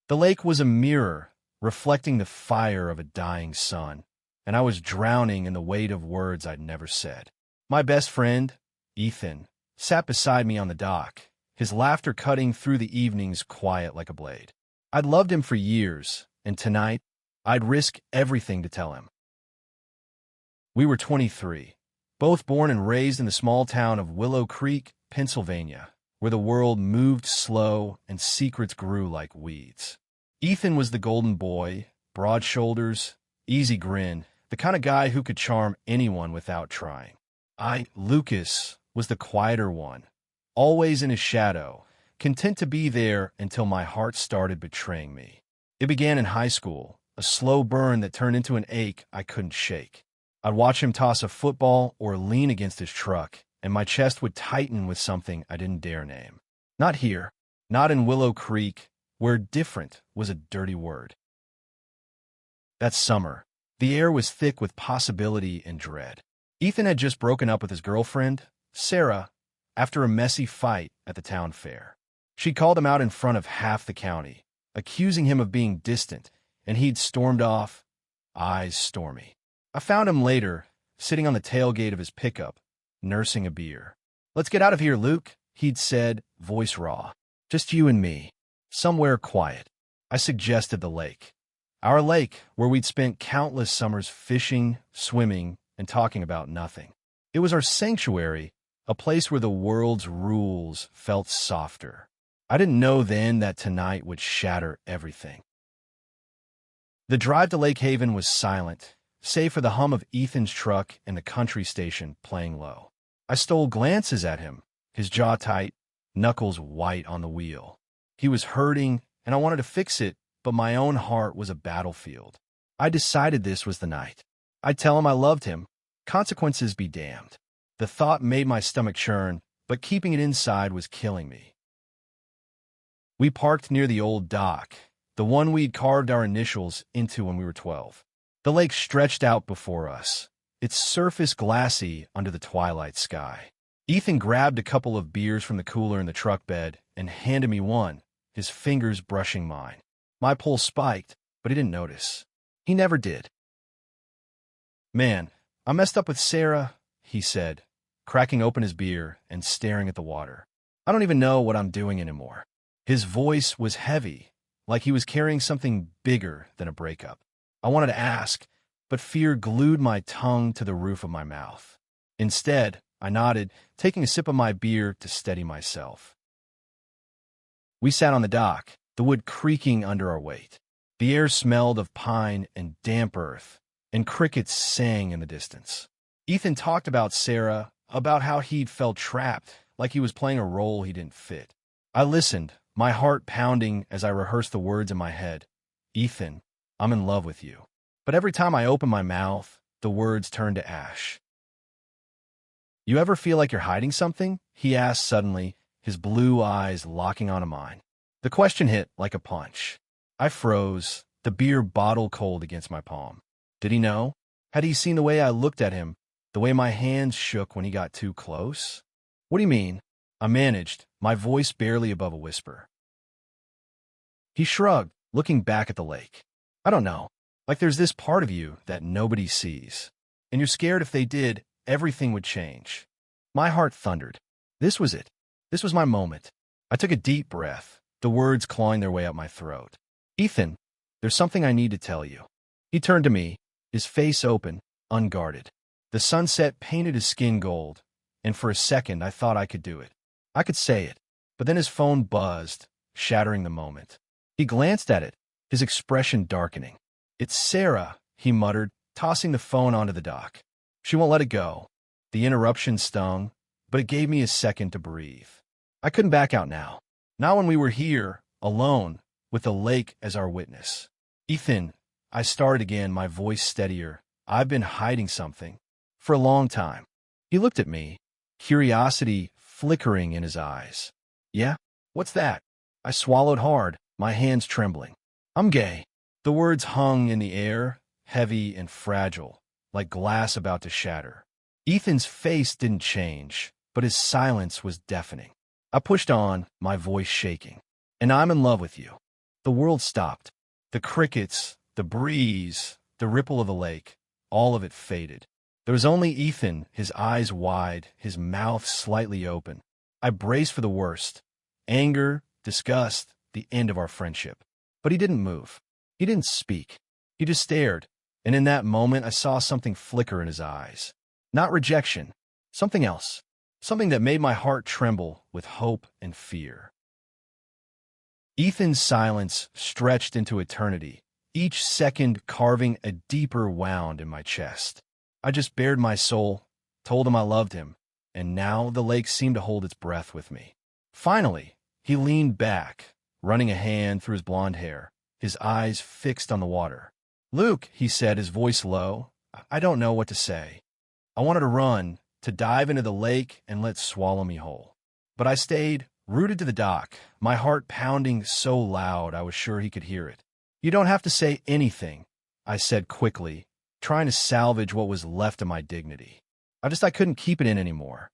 The lake was a mirror, reflecting the fire of a dying sun, and I was drowning in the weight of words I'd never said. My best friend, Ethan, sat beside me on the dock, his laughter cutting through the evening's quiet like a blade. I'd loved him for years, and tonight, I'd risk everything to tell him. We were 23, both born and raised in the small town of Willow Creek, Pennsylvania, where the world moved slow and secrets grew like weeds. Ethan was the golden boy, broad shoulders, easy grin, the kind of guy who could charm anyone without trying. Lucas, was the quieter one, always in his shadow, content to be there until my heart started betraying me. It began in high school, a slow burn that turned into an ache I couldn't shake. I'd watch him toss a football or lean against his truck, and my chest would tighten with something I didn't dare name. Not here, not in Willow Creek, where different was a dirty word. That summer, the air was thick with possibility and dread. Ethan had just broken up with his girlfriend, Sarah, after a messy fight at the town fair. She called him out in front of half the county, accusing him of being distant, and he'd stormed off, eyes stormy. I found him later, sitting on the tailgate of his pickup, nursing a beer. "Let's get out of here, Luke," he'd said, voice raw. "Just you and me. Somewhere quiet." I suggested the lake. Our lake, where we'd spent countless summers fishing, swimming, and talking about nothing. It was our sanctuary, a place where the world's rules felt softer. I didn't know then that tonight would shatter everything. The drive to Lake Haven was silent, save for the hum of Ethan's truck and the country station playing low. I stole glances at him, his jaw tight, knuckles white on the wheel. He was hurting, and I wanted to fix it, but my own heart was a battlefield. I decided this was the night. I'd tell him I loved him. Consequences be damned. The thought made my stomach churn, but keeping it inside was killing me. We parked near the old dock, the one we'd carved our initials into when we were 12. The lake stretched out before us, its surface glassy under the twilight sky. Ethan grabbed a couple of beers from the cooler in the truck bed and handed me one, his fingers brushing mine. My pulse spiked, but he didn't notice. He never did. "Man, I messed up with Sarah," he said, cracking open his beer and staring at the water. "I don't even know what I'm doing anymore." His voice was heavy, like he was carrying something bigger than a breakup. I wanted to ask, but fear glued my tongue to the roof of my mouth. Instead, I nodded, taking a sip of my beer to steady myself. We sat on the dock, the wood creaking under our weight. The air smelled of pine and damp earth, and crickets sang in the distance. Ethan talked about Sarah, about how he'd felt trapped, like he was playing a role he didn't fit. I listened, my heart pounding as I rehearsed the words in my head. "Ethan, I'm in love with you." But every time I opened my mouth, the words turned to ash. "You ever feel like you're hiding something?" he asked suddenly, his blue eyes locking onto mine. The question hit like a punch. I froze, the beer bottle cold against my palm. Did he know? Had he seen the way I looked at him, the way my hands shook when he got too close? "What do you mean?" I managed, my voice barely above a whisper. He shrugged, looking back at the lake. "I don't know. Like there's this part of you that nobody sees. And you're scared if they did, everything would change." My heart thundered. This was it. This was my moment. I took a deep breath, the words clawing their way up my throat. "Ethan, there's something I need to tell you." He turned to me, his face open, unguarded. The sunset painted his skin gold, and for a second I thought I could do it. I could say it, but then his phone buzzed, shattering the moment. He glanced at it, his expression darkening. "It's Sarah," he muttered, tossing the phone onto the dock. "She won't let it go." The interruption stung, but it gave me a second to breathe. I couldn't back out now. Not when we were here, alone, with the lake as our witness. "Ethan," I started again, my voice steadier. "I've been hiding something. For a long time." He looked at me, curiosity flickering in his eyes. "Yeah? What's that?" I swallowed hard, my hands trembling. "I'm gay." The words hung in the air, heavy and fragile, like glass about to shatter. Ethan's face didn't change, but his silence was deafening. I pushed on, my voice shaking. "And I'm in love with you." The world stopped. The crickets, the breeze, the ripple of the lake, all of it faded. There was only Ethan, his eyes wide, his mouth slightly open. I braced for the worst. Anger, disgust, the end of our friendship. But he didn't move. He didn't speak. He just stared, and in that moment I saw something flicker in his eyes. Not rejection, something else. Something that made my heart tremble with hope and fear. Ethan's silence stretched into eternity, each second carving a deeper wound in my chest. I just bared my soul, told him I loved him, and now the lake seemed to hold its breath with me. Finally, he leaned back, running a hand through his blonde hair, his eyes fixed on the water. "Luke," he said, his voice low, "I don't know what to say. I wanted to run, to dive into the lake and let it swallow me whole. But I stayed, rooted to the dock, my heart pounding so loud I was sure he could hear it. You don't have to say anything," I said quickly, trying to salvage what was left of my dignity. I couldn't keep it in anymore.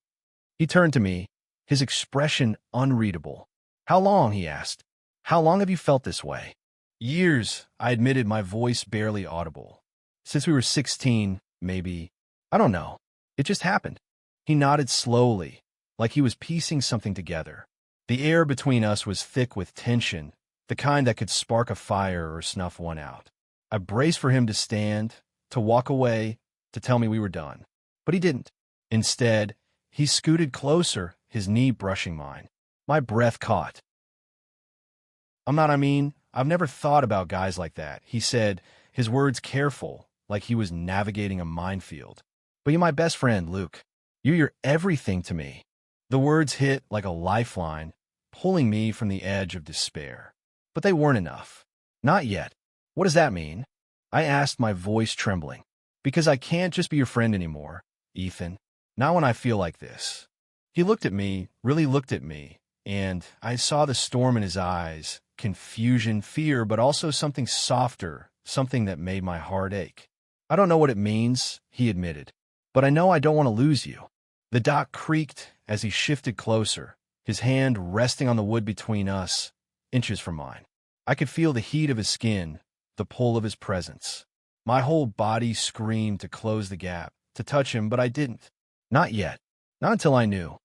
He turned to me, his expression unreadable. "How long?" he asked. "How long have you felt this way?" "Years," I admitted, my voice barely audible. "Since we were 16, maybe. I don't know. It just happened." He nodded slowly, like he was piecing something together. The air between us was thick with tension, the kind that could spark a fire or snuff one out. I braced for him to stand, to walk away, to tell me we were done. But he didn't. Instead, he scooted closer, his knee brushing mine. My breath caught. I've never thought about guys like that," he said, his words careful, like he was navigating a minefield. "But you're my best friend, Luke. You're everything to me." The words hit like a lifeline, pulling me from the edge of despair. But they weren't enough. "Not yet." "What does that mean?" I asked, my voice trembling. "Because I can't just be your friend anymore, Ethan. Not when I feel like this." He looked at me, really looked at me, and I saw the storm in his eyes, confusion, fear, but also something softer, something that made my heart ache. "I don't know what it means," he admitted, "but I know I don't want to lose you." The dock creaked as he shifted closer, his hand resting on the wood between us, inches from mine. I could feel the heat of his skin, the pull of his presence. My whole body screamed to close the gap, to touch him, but I didn't. Not yet. Not until I knew.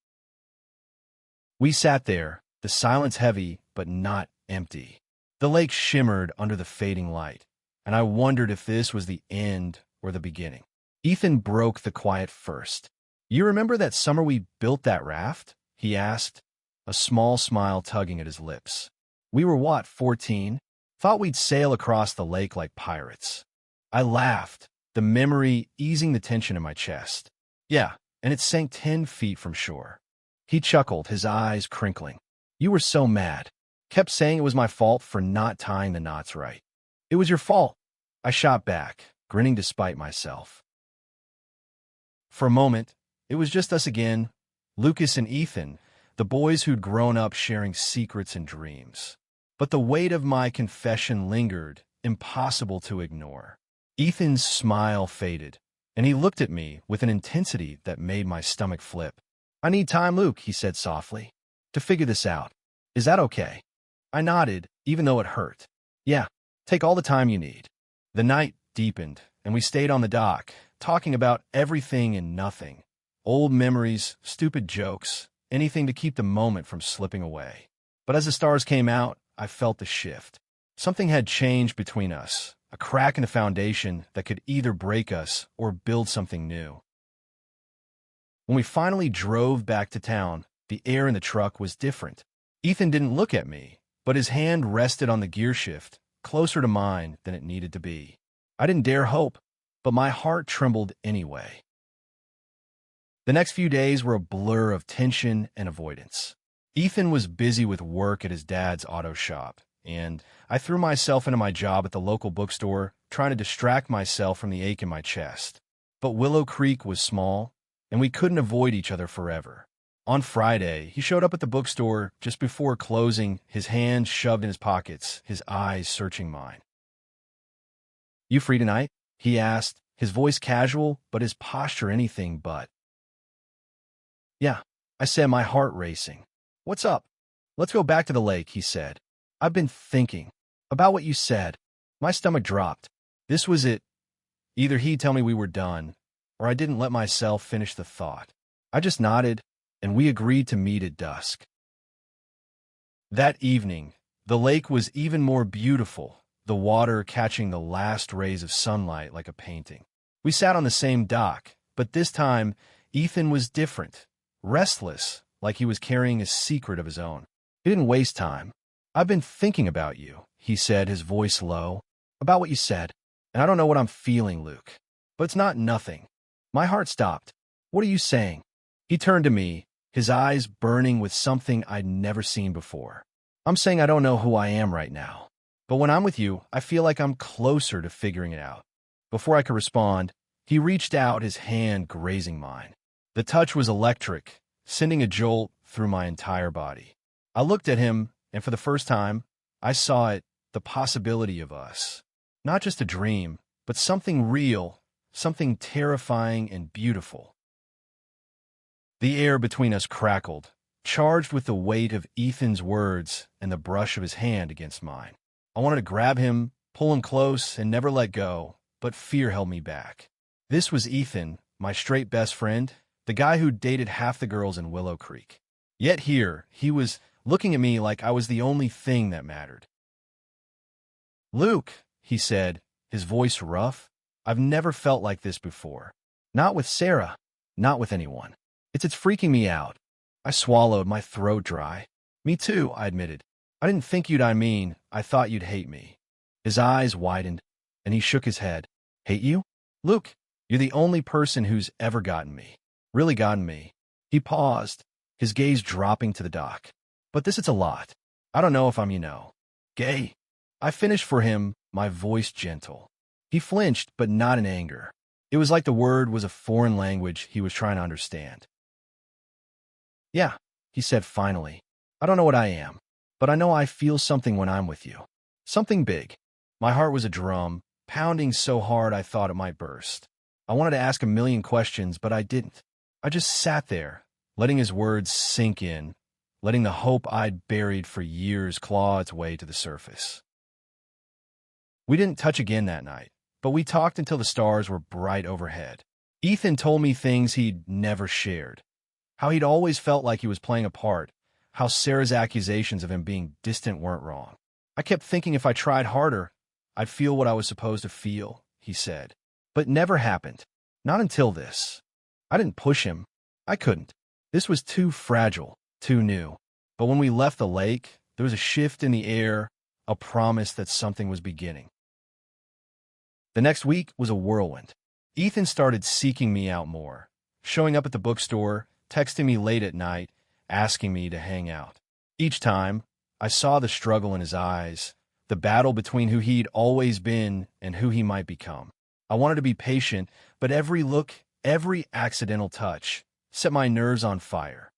We sat there, the silence heavy, but not empty. The lake shimmered under the fading light, and I wondered if this was the end or the beginning. Ethan broke the quiet first. "You remember that summer we built that raft?" he asked, a small smile tugging at his lips. "We were what, 14? Thought we'd sail across the lake like pirates." I laughed, the memory easing the tension in my chest. "Yeah, and it sank 10 feet from shore." He chuckled, his eyes crinkling. "You were so mad. Kept saying it was my fault for not tying the knots right." "It was your fault," I shot back, grinning despite myself. For a moment, it was just us again, Lucas and Ethan, the boys who'd grown up sharing secrets and dreams. But the weight of my confession lingered, impossible to ignore. Ethan's smile faded, and he looked at me with an intensity that made my stomach flip. "I need time, Luke," he said softly, "to figure this out. Is that okay?" I nodded, even though it hurt. "Yeah, take all the time you need." The night deepened, and we stayed on the dock, talking about everything and nothing. Old memories, stupid jokes, anything to keep the moment from slipping away. But as the stars came out, I felt the shift. Something had changed between us, a crack in the foundation that could either break us or build something new. When we finally drove back to town, the air in the truck was different. Ethan didn't look at me, but his hand rested on the gear shift, closer to mine than it needed to be. I didn't dare hope, but my heart trembled anyway. The next few days were a blur of tension and avoidance. Ethan was busy with work at his dad's auto shop, and I threw myself into my job at the local bookstore, trying to distract myself from the ache in my chest. But Willow Creek was small, and we couldn't avoid each other forever. On Friday, he showed up at the bookstore just before closing, his hands shoved in his pockets, his eyes searching mine. "You free tonight?" he asked, his voice casual, but his posture anything but. "Yeah," I said, my heart racing. "What's up?" "Let's go back to the lake," he said. "I've been thinking." About what you said. My stomach dropped. This was it. Either he'd tell me we were done, or I didn't let myself finish the thought. I just nodded, and we agreed to meet at dusk. That evening, the lake was even more beautiful, the water catching the last rays of sunlight like a painting. We sat on the same dock, but this time, Ethan was different, restless, like he was carrying a secret of his own. He didn't waste time. "I've been thinking about you," he said, his voice low. "About what you said. And I don't know what I'm feeling, Luke. But it's not nothing." My heart stopped. "What are you saying?" He turned to me, his eyes burning with something I'd never seen before. "I'm saying I don't know who I am right now. But when I'm with you, I feel like I'm closer to figuring it out." Before I could respond, he reached out, his hand grazing mine. The touch was electric, sending a jolt through my entire body. I looked at him, and for the first time, I saw it, the possibility of us. Not just a dream, but something real, something terrifying and beautiful. The air between us crackled, charged with the weight of Ethan's words and the brush of his hand against mine. I wanted to grab him, pull him close, and never let go, but fear held me back. This was Ethan, my straight best friend, the guy who dated half the girls in Willow Creek. Yet here, he was looking at me like I was the only thing that mattered. "Luke," he said, his voice rough, "I've never felt like this before. Not with Sarah, not with anyone. It's freaking me out." I swallowed, my throat dry. "Me too," I admitted. "I didn't think you'd, I thought you'd hate me." His eyes widened, and he shook his head. "Hate you? Luke, you're the only person who's ever gotten me. Really gotten me." He paused, his gaze dropping to the dock. "But this it's a lot. I don't know if I'm, gay." I finished for him, my voice gentle. He flinched, but not in anger. It was like the word was a foreign language he was trying to understand. "Yeah," he said finally. "I don't know what I am, but I know I feel something when I'm with you. Something big." My heart was a drum, pounding so hard I thought it might burst. I wanted to ask a million questions, but I didn't. I just sat there, letting his words sink in, letting the hope I'd buried for years claw its way to the surface. We didn't touch again that night, but we talked until the stars were bright overhead. Ethan told me things he'd never shared. How he'd always felt like he was playing a part, how Sarah's accusations of him being distant weren't wrong. "I kept thinking if I tried harder, I'd feel what I was supposed to feel," he said. "But it never happened. Not until this. I didn't push him. I couldn't. This was too fragile, too new. But when we left the lake, there was a shift in the air, a promise that something was beginning." The next week was a whirlwind. Ethan started seeking me out more, showing up at the bookstore, texting me late at night, asking me to hang out. Each time, I saw the struggle in his eyes, the battle between who he'd always been and who he might become. I wanted to be patient, but every look, every accidental touch, set my nerves on fire.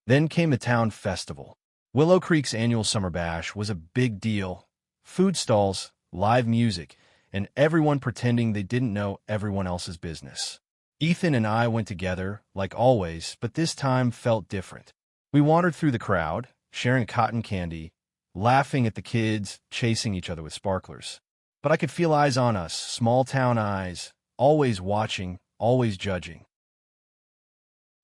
Then came the town festival. Willow Creek's annual summer bash was a big deal. Food stalls, live music, and everyone pretending they didn't know everyone else's business. Ethan and I went together, like always, but this time felt different. We wandered through the crowd, sharing cotton candy, laughing at the kids, chasing each other with sparklers. But I could feel eyes on us, small-town eyes, always watching, always judging.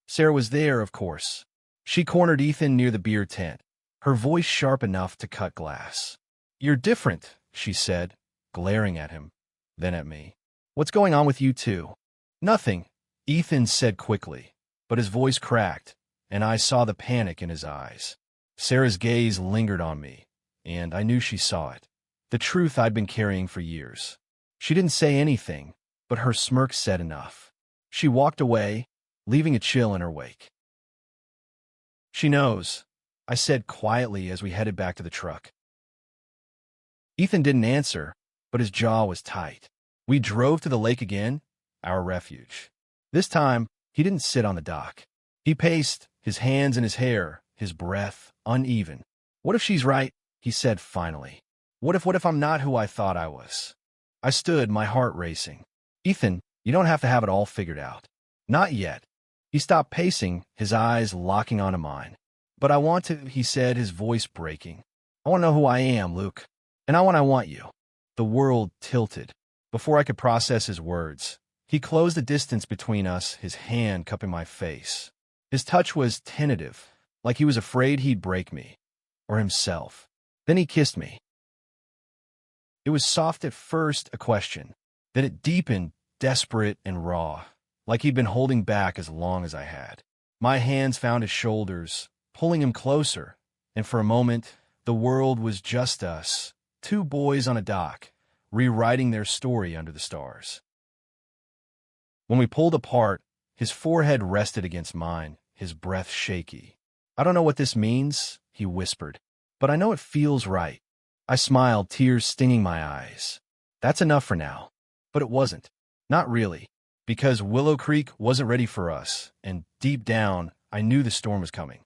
Sarah was there, of course. She cornered Ethan near the beer tent, her voice sharp enough to cut glass. "You're different," she said, glaring at him, then at me. "What's going on with you two?" "Nothing," Ethan said quickly, but his voice cracked, and I saw the panic in his eyes. Sarah's gaze lingered on me, and I knew she saw it. The truth I'd been carrying for years. She didn't say anything, but her smirk said enough. She walked away, leaving a chill in her wake. "She knows," I said quietly as we headed back to the truck. Ethan didn't answer, but his jaw was tight. We drove to the lake again, our refuge. This time, he didn't sit on the dock. He paced, his hands in his hair, his breath uneven. "What if she's right?" he said finally. What if I'm not who I thought I was?" I stood, my heart racing. "Ethan, you don't have to have it all figured out." "Not yet." He stopped pacing, his eyes locking onto mine. "But I want to," he said, his voice breaking. I want to know who I am, Luke. And I want you. The world tilted. Before I could process his words, he closed the distance between us, his hand cupping my face. His touch was tentative, like he was afraid he'd break me, or himself. Then he kissed me. It was soft at first, a question. Then it deepened, desperate and raw, like he'd been holding back as long as I had. My hands found his shoulders, pulling him closer, and for a moment, the world was just us, two boys on a dock, rewriting their story under the stars. When we pulled apart, his forehead rested against mine, his breath shaky. I don't know what this means, he whispered, but I know it feels right. I smiled, tears stinging my eyes. That's enough for now. But it wasn't. Not really. Because Willow Creek wasn't ready for us, and deep down, I knew the storm was coming.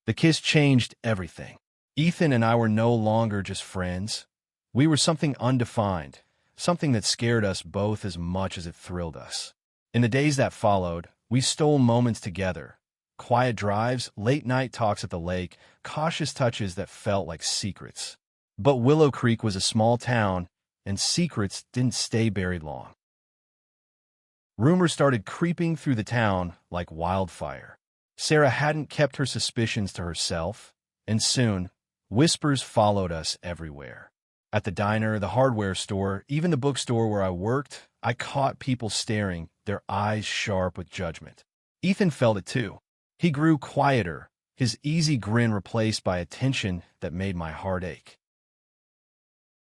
The kiss changed everything. Ethan and I were no longer just friends. We were something undefined, something that scared us both as much as it thrilled us. In the days that followed, we stole moments together. Quiet drives, late-night talks at the lake, cautious touches that felt like secrets. But Willow Creek was a small town, and secrets didn't stay buried long. Rumors started creeping through the town like wildfire. Sarah hadn't kept her suspicions to herself, and soon, whispers followed us everywhere. At the diner, the hardware store, even the bookstore where I worked, I caught people staring, their eyes sharp with judgment. Ethan felt it too. He grew quieter, his easy grin replaced by a tension that made my heart ache.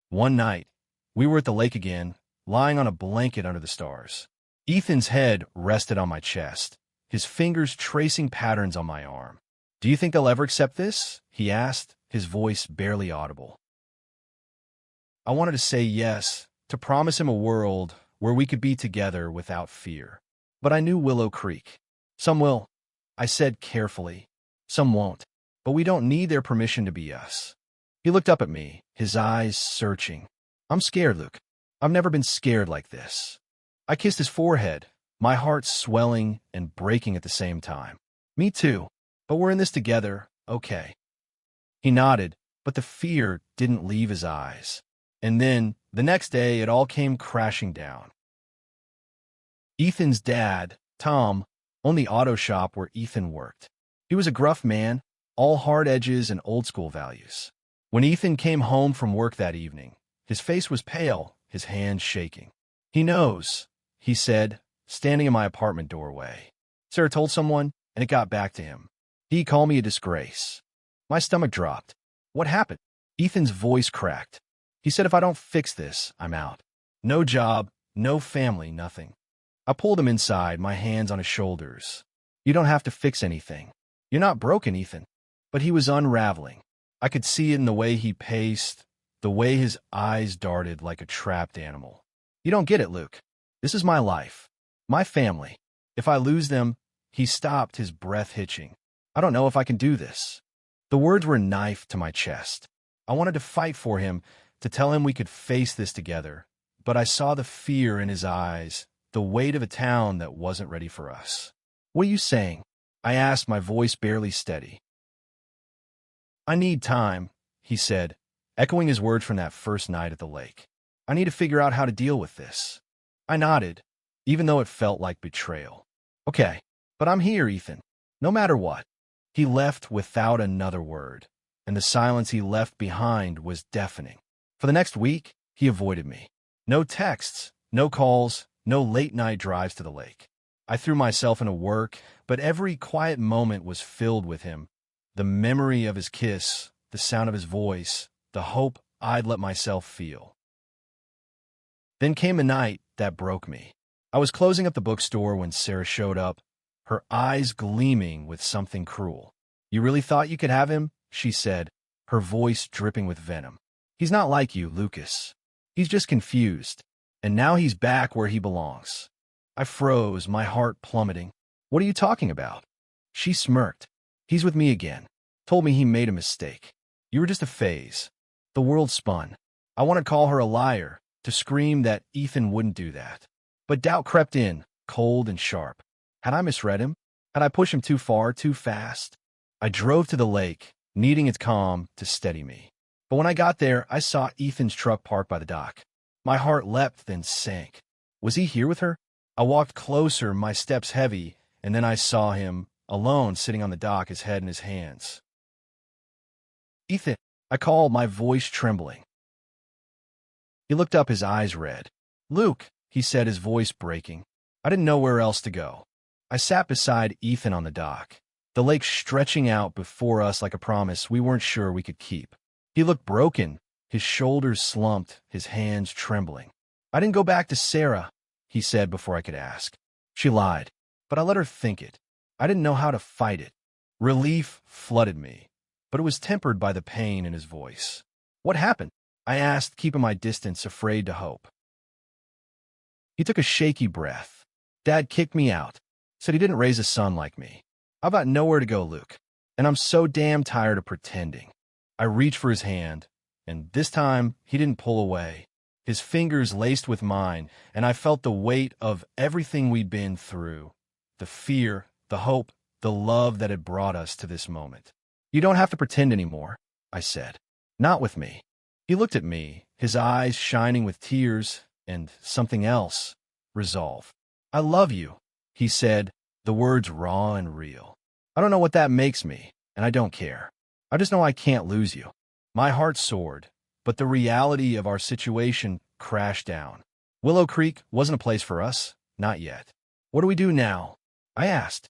One night, we were at the lake again, lying on a blanket under the stars. Ethan's head rested on my chest, his fingers tracing patterns on my arm. "Do you think they'll ever accept this?" he asked, his voice barely audible. I wanted to say yes, to promise him a world where we could be together without fear. But I knew Willow Creek. Some will, I said carefully. Some won't. But we don't need their permission to be us. He looked up at me, his eyes searching. "I'm scared, Luke. I've never been scared like this." I kissed his forehead, my heart swelling and breaking at the same time. "Me too. But we're in this together, okay." He nodded, but the fear didn't leave his eyes. And then, the next day, it all came crashing down. Ethan's dad, Tom, owned the auto shop where Ethan worked. He was a gruff man, all hard edges and old-school values. When Ethan came home from work that evening, his face was pale, his hands shaking. "He knows," he said, standing in my apartment doorway. "Sarah told someone, and it got back to him. He called me a disgrace." My stomach dropped. "What happened?" Ethan's voice cracked. He said if I don't fix this, I'm out. No job, no family, nothing. I pulled him inside, my hands on his shoulders. "You don't have to fix anything. You're not broken, Ethan." But he was unraveling. I could see it in the way he paced, the way his eyes darted like a trapped animal. "You don't get it, Luke. This is my life. My family. If I lose them..." He stopped, his breath hitching. "I don't know if I can do this." The words were a knife to my chest. I wanted to fight for him, to tell him we could face this together, but I saw the fear in his eyes, the weight of a town that wasn't ready for us. "What are you saying?" I asked, my voice barely steady. "I need time," he said, echoing his words from that first night at the lake. "I need to figure out how to deal with this." I nodded, even though it felt like betrayal. "Okay, but I'm here, Ethan, no matter what." He left without another word, and the silence he left behind was deafening. For the next week, he avoided me. No texts, no calls, no late-night drives to the lake. I threw myself into work, but every quiet moment was filled with him. The memory of his kiss, the sound of his voice, the hope I'd let myself feel. Then came a night that broke me. I was closing up the bookstore when Sarah showed up, her eyes gleaming with something cruel. "You really thought you could have him?" she said, her voice dripping with venom. "He's not like you, Lucas. He's just confused. And now he's back where he belongs." I froze, my heart plummeting. "What are you talking about?" She smirked. "He's with me again. Told me he made a mistake. You were just a phase." The world spun. I wanted to call her a liar, to scream that Ethan wouldn't do that. But doubt crept in, cold and sharp. Had I misread him? Had I pushed him too far, too fast? I drove to the lake, needing its calm to steady me. But when I got there, I saw Ethan's truck parked by the dock. My heart leapt, then sank. Was he here with her? I walked closer, my steps heavy, and then I saw him, alone, sitting on the dock, his head in his hands. "Ethan," I called, my voice trembling. He looked up, his eyes red. "Luke," he said, his voice breaking. I didn't know where else to go. I sat beside Ethan on the dock, the lake stretching out before us like a promise we weren't sure we could keep. He looked broken, his shoulders slumped, his hands trembling. "I didn't go back to Sarah," he said before I could ask. She lied, but I let her think it. I didn't know how to fight it. Relief flooded me, but it was tempered by the pain in his voice. "What happened?" I asked, keeping my distance, afraid to hope. He took a shaky breath. "Dad kicked me out. Said he didn't raise a son like me. I've got nowhere to go, Luke, and I'm so damn tired of pretending." I reached for his hand, and this time he didn't pull away. His fingers laced with mine, and I felt the weight of everything we'd been through. The fear, the hope, the love that had brought us to this moment. "You don't have to pretend anymore," I said. "Not with me." He looked at me, his eyes shining with tears and something else, resolve. "I love you," he said, the words raw and real. "I don't know what that makes me, and I don't care. I just know I can't lose you." My heart soared, but the reality of our situation crashed down. Willow Creek wasn't a place for us, not yet. "What do we do now?" I asked.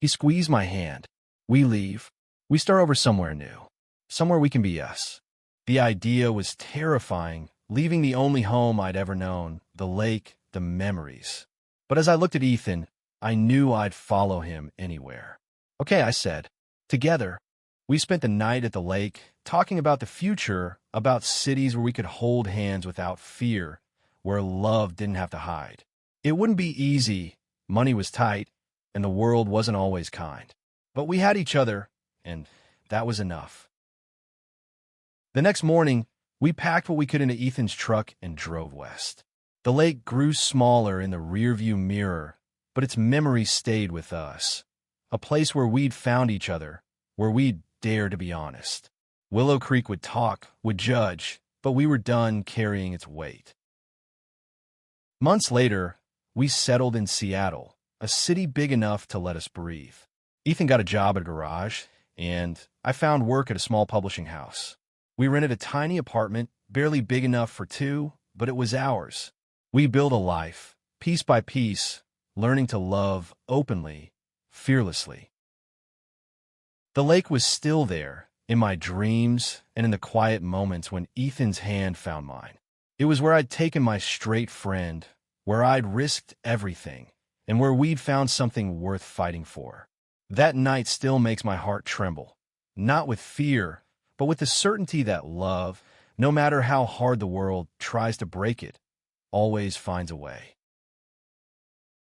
He squeezed my hand. "We leave. We start over somewhere new. Somewhere we can be us." The idea was terrifying, leaving the only home I'd ever known, the lake, the memories. But as I looked at Ethan, I knew I'd follow him anywhere. "Okay," I said. Together, we spent the night at the lake, talking about the future, about cities where we could hold hands without fear, where love didn't have to hide. It wouldn't be easy, money was tight, and the world wasn't always kind. But we had each other, and that was enough. The next morning, we packed what we could into Ethan's truck and drove west. The lake grew smaller in the rearview mirror, but its memory stayed with us. A place where we'd found each other, where we'd dared to be honest. Willow Creek would talk, would judge, but we were done carrying its weight. Months later, we settled in Seattle, a city big enough to let us breathe. Ethan got a job at a garage, and I found work at a small publishing house. We rented a tiny apartment, barely big enough for two, but it was ours. We built a life, piece by piece, learning to love openly, fearlessly. The lake was still there, in my dreams and in the quiet moments when Ethan's hand found mine. It was where I'd taken my straight friend, where I'd risked everything, and where we'd found something worth fighting for. That night still makes my heart tremble, not with fear, but with the certainty that love, no matter how hard the world tries to break it, always finds a way.